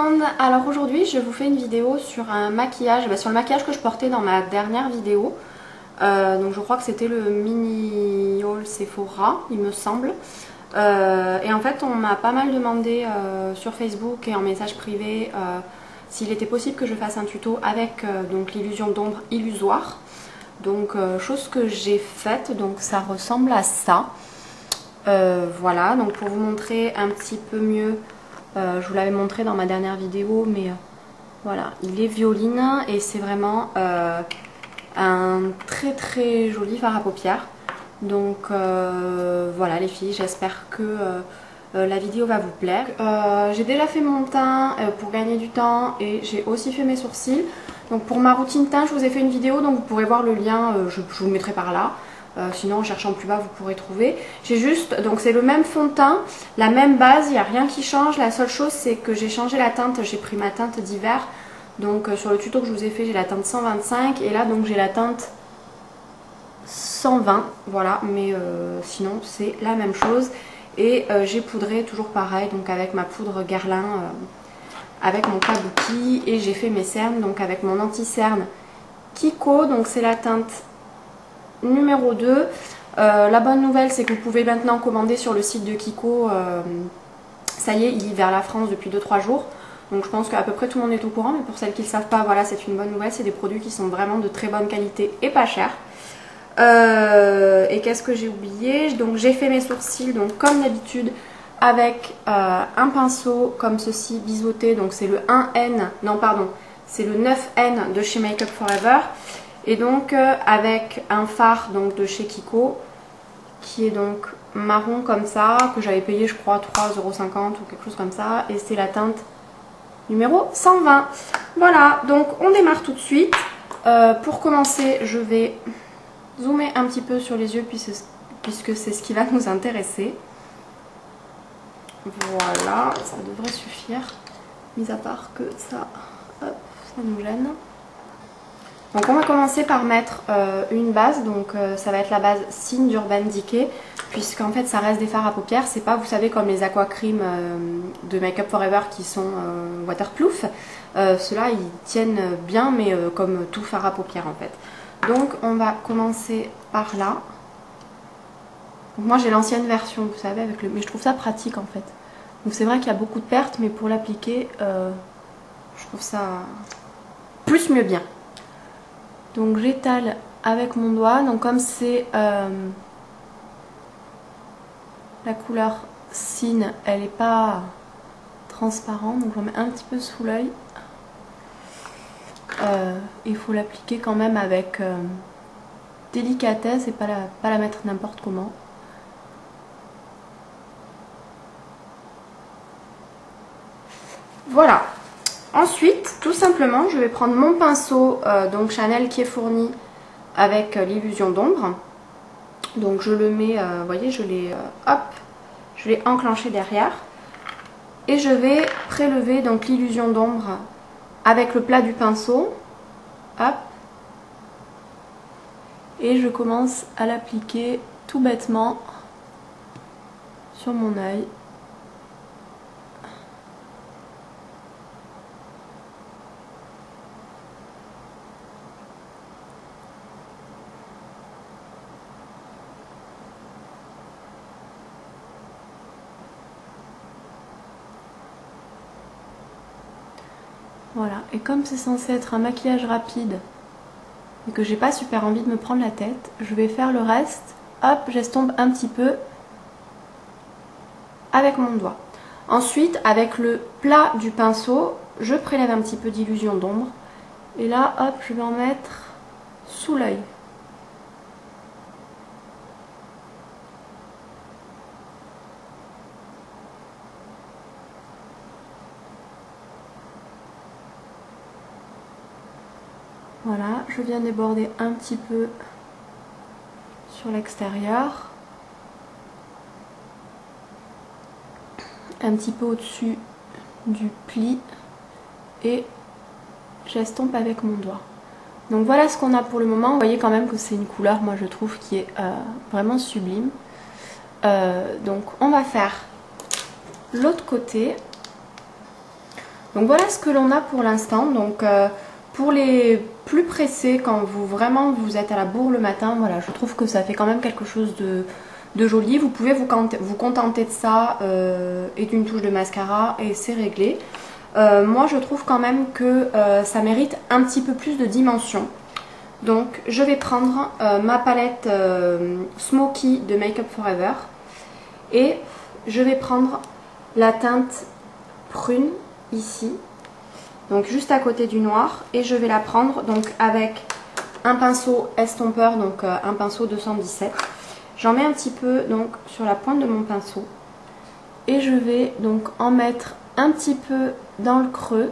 monde. Alors aujourd'hui je vous fais une vidéo sur un maquillage, sur le maquillage que je portais dans ma dernière vidéo. Donc je crois que c'était le mini haul Sephora, il me semble. Et en fait on m'a pas mal demandé sur Facebook et en message privé s'il était possible que je fasse un tuto avec donc l'illusion d'ombre illusoire. Donc chose que j'ai faite, donc ça ressemble à ça. Voilà, donc pour vous montrer un petit peu mieux, je vous l'avais montré dans ma dernière vidéo, mais voilà, il est violine et c'est vraiment un très très joli fard à paupières. Donc voilà les filles, j'espère que la vidéo va vous plaire. J'ai déjà fait mon teint pour gagner du temps et j'ai aussi fait mes sourcils. Donc pour ma routine teint, je vous ai fait une vidéo, donc vous pourrez voir le lien, je vous le mettrai par là. Sinon en cherchant plus bas vous pourrez trouver. J'ai juste, donc c'est le même fond de teint, la même base, il n'y a rien qui change. La seule chose c'est que j'ai changé la teinte, j'ai pris ma teinte d'hiver. Donc sur le tuto que je vous ai fait j'ai la teinte 125 et là donc j'ai la teinte 120. Voilà, mais sinon c'est la même chose. Et j'ai poudré toujours pareil, donc avec ma poudre Guerlain, avec mon kabuki. Et j'ai fait mes cernes donc avec mon anti-cerne Kiko, donc c'est la teinte numéro 2. La bonne nouvelle c'est que vous pouvez maintenant commander sur le site de Kiko. Ça y est, il livre vers la France depuis 2-3 jours. Donc je pense qu'à peu près tout le monde est au courant. Mais pour celles qui ne le savent pas, voilà, c'est une bonne nouvelle. C'est des produits qui sont vraiment de très bonne qualité et pas chers. Et qu'est-ce que j'ai oublié? Donc j'ai fait mes sourcils donc comme d'habitude avec un pinceau comme ceci biseauté. Donc c'est le 1N, non pardon, c'est le 9N de chez Make Up Forever. Et donc avec un fard donc de chez Kiko qui est donc marron comme ça, que j'avais payé je crois 3,50 € ou quelque chose comme ça. Et c'est la teinte numéro 120. Voilà, donc on démarre tout de suite. Pour commencer je vais zoomer un petit peu sur les yeux puisque c'est ce qui va nous intéresser. Voilà, ça devrait suffire, mis à part que ça, hop, ça nous gêne. Donc on va commencer par mettre une base, donc ça va être la base Signe d'Urban Decay, puisqu'en fait ça reste des fards à paupières, c'est pas, vous savez, comme les aqua cream de Make Up Forever qui sont waterproof. Ceux-là ils tiennent bien, mais comme tout fard à paupières en fait. Donc on va commencer par là. Donc moi j'ai l'ancienne version, vous savez, avec mais je trouve ça pratique en fait. Donc c'est vrai qu'il y a beaucoup de pertes, mais pour l'appliquer, je trouve ça plus mieux bien. Donc j'étale avec mon doigt. Donc comme c'est la couleur Signe, elle n'est pas transparente, donc j'en mets un petit peu sous l'œil. Il faut l'appliquer quand même avec délicatesse et pas la mettre n'importe comment. Voilà. Ensuite, tout simplement, je vais prendre mon pinceau donc Chanel qui est fourni avec l'illusion d'ombre. Donc je le mets, vous voyez, je l'ai enclenché derrière. Et je vais prélever donc l'illusion d'ombre avec le plat du pinceau. Hop. Et je commence à l'appliquer tout bêtement sur mon œil. Voilà, et comme c'est censé être un maquillage rapide et que j'ai pas super envie de me prendre la tête, je vais faire le reste, hop, j'estompe un petit peu avec mon doigt. Ensuite, avec le plat du pinceau, je prélève un petit peu d'illusion d'ombre et là, hop, je vais en mettre sous l'œil. Voilà, je viens déborder un petit peu sur l'extérieur, un petit peu au-dessus du pli et j'estompe avec mon doigt. Donc voilà ce qu'on a pour le moment. Vous voyez quand même que c'est une couleur, moi je trouve, qui est vraiment sublime. Donc on va faire l'autre côté. Donc voilà ce que l'on a pour l'instant. Donc pour les plus pressés, quand vous êtes à la bourre le matin, voilà, je trouve que ça fait quand même quelque chose de joli. Vous pouvez vous contenter de ça et d'une touche de mascara et c'est réglé. Moi je trouve quand même que ça mérite un petit peu plus de dimension. Donc je vais prendre ma palette Smoky de Make Up For Ever et je vais prendre la teinte prune ici, donc juste à côté du noir, et je vais la prendre donc avec un pinceau estompeur, donc un pinceau 217. J'en mets un petit peu donc sur la pointe de mon pinceau et je vais donc en mettre un petit peu dans le creux,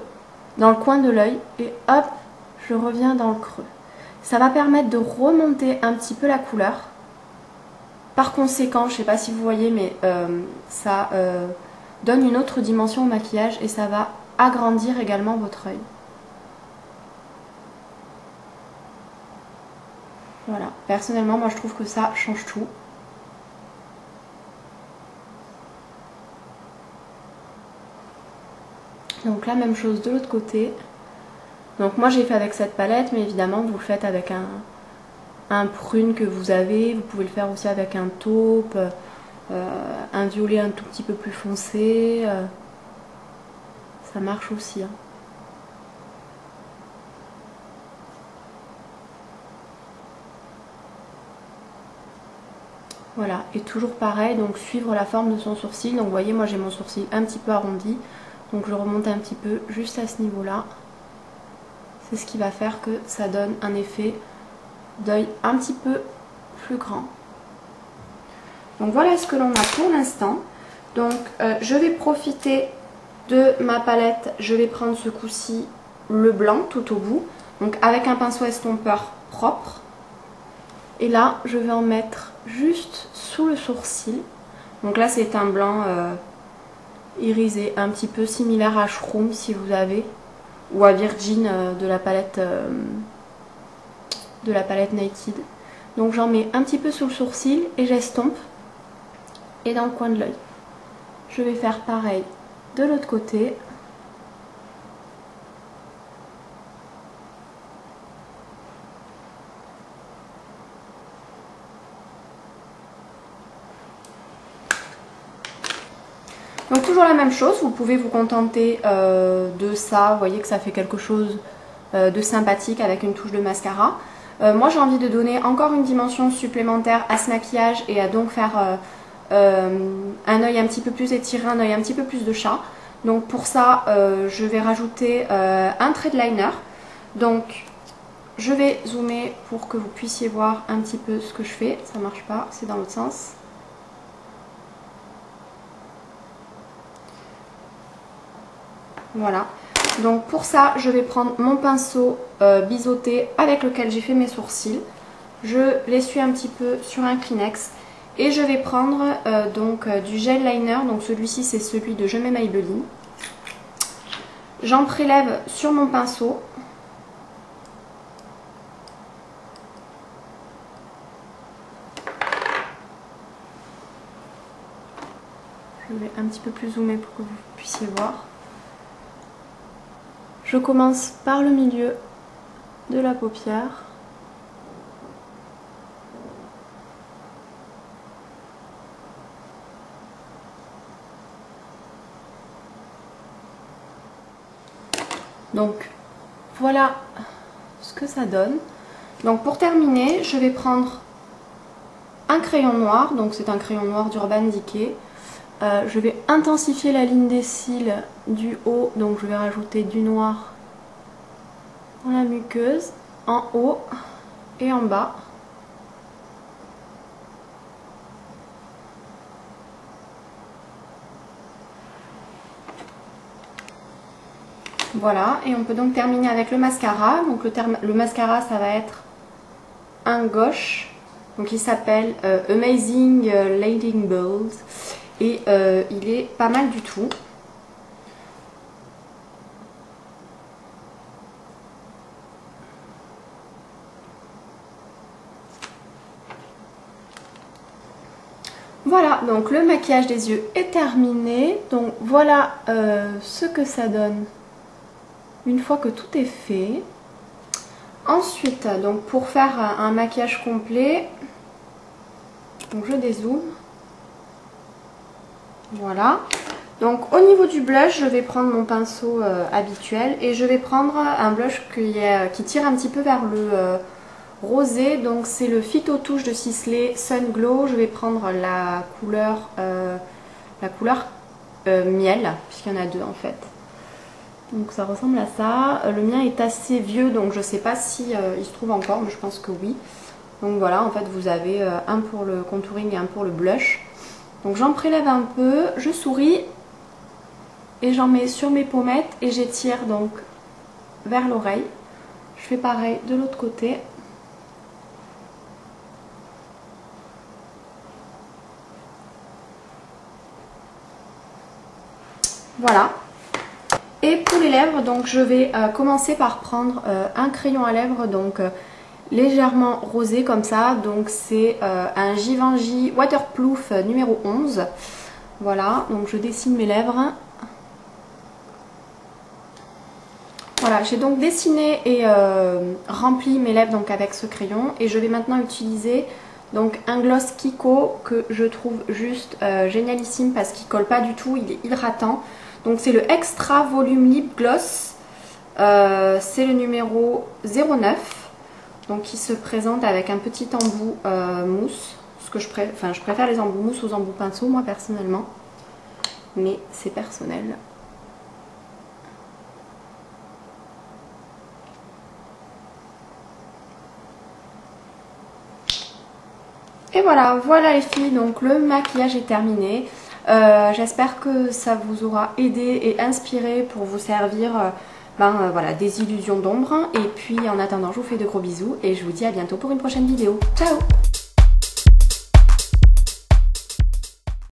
dans le coin de l'œil, et hop, je reviens dans le creux. Ça va permettre de remonter un petit peu la couleur. Par conséquent, je ne sais pas si vous voyez, mais ça donne une autre dimension au maquillage et ça va agrandir également votre œil. Voilà, personnellement, moi je trouve que ça change tout. Donc la même chose de l'autre côté. Donc moi j'ai fait avec cette palette, mais évidemment vous le faites avec un prune que vous avez. Vous pouvez le faire aussi avec un taupe, un violet un tout petit peu plus foncé. Ça marche aussi. Hein. Voilà, et toujours pareil, donc suivre la forme de son sourcil. Donc vous voyez, moi j'ai mon sourcil un petit peu arrondi. Donc je remonte un petit peu juste à ce niveau-là. C'est ce qui va faire que ça donne un effet d'œil un petit peu plus grand. Donc voilà ce que l'on a pour l'instant. Donc je vais profiter de ma palette. Je vais prendre ce coup-ci le blanc tout au bout. Donc avec un pinceau estompeur propre. Et là je vais en mettre juste sous le sourcil. Donc là c'est un blanc irisé, un petit peu similaire à Shroom si vous avez, ou à Virgin de la palette Naked. Donc j'en mets un petit peu sous le sourcil et j'estompe, et dans le coin de l'œil. Je vais faire pareil de l'autre côté. Donc toujours la même chose, vous pouvez vous contenter de ça, vous voyez que ça fait quelque chose de sympathique avec une touche de mascara. Moi j'ai envie de donner encore une dimension supplémentaire à ce maquillage et à donc faire un œil un petit peu plus étiré, un œil un petit peu plus de chat. Donc pour ça je vais rajouter un trait de liner. Donc je vais zoomer pour que vous puissiez voir un petit peu ce que je fais. Ça marche pas, c'est dans l'autre sens. Voilà, donc pour ça je vais prendre mon pinceau biseauté avec lequel j'ai fait mes sourcils. Je l'essuie un petit peu sur un Kleenex et je vais prendre du gel liner. Donc celui-ci c'est celui de Je m'aime Maybelline. J'en prélève sur mon pinceau. Je vais un petit peu plus zoomer pour que vous puissiez voir. Je commence par le milieu de la paupière. Donc voilà ce que ça donne. Donc pour terminer, je vais prendre un crayon noir. Donc c'est un crayon noir d'Urban Decay. Je vais intensifier la ligne des cils du haut, donc je vais rajouter du noir dans la muqueuse, en haut et en bas. Voilà, et on peut donc terminer avec le mascara. Donc le mascara, ça va être un gauche, donc il s'appelle Amazing Lightning Balls. Et il est pas mal du tout. Voilà, donc le maquillage des yeux est terminé. Donc voilà ce que ça donne une fois que tout est fait. Ensuite, donc pour faire un maquillage complet, donc je dézoome. Voilà. Donc au niveau du blush, je vais prendre mon pinceau habituel et je vais prendre un blush qui tire un petit peu vers le rosé. Donc c'est le Phyto Touche de Sisley Sun Glow. Je vais prendre la couleur miel, puisqu'il y en a deux en fait. Donc ça ressemble à ça. Le mien est assez vieux, donc je sais pas si il se trouve encore, mais je pense que oui. Donc voilà, en fait vous avez un pour le contouring et un pour le blush. Donc j'en prélève un peu, je souris et j'en mets sur mes pommettes et j'étire donc vers l'oreille. Je fais pareil de l'autre côté. Voilà. Et pour les lèvres, donc je vais commencer par prendre un crayon à lèvres donc légèrement rosé comme ça. Donc c'est un Givenchy Waterproof numéro 11. Voilà, donc je dessine mes lèvres. Voilà, j'ai donc dessiné et rempli mes lèvres donc avec ce crayon. Et je vais maintenant utiliser donc un gloss Kiko que je trouve juste génialissime parce qu'il colle pas du tout, il est hydratant. Donc c'est le Extra Volume Lip Gloss, c'est le numéro 09, donc il se présente avec un petit embout mousse, je préfère les embouts mousse aux embouts pinceau moi personnellement, mais c'est personnel. Et voilà les filles, donc le maquillage est terminé. J'espère que ça vous aura aidé et inspiré pour vous servir voilà, des illusions d'ombre. Et puis en attendant, je vous fais de gros bisous et je vous dis à bientôt pour une prochaine vidéo. Ciao!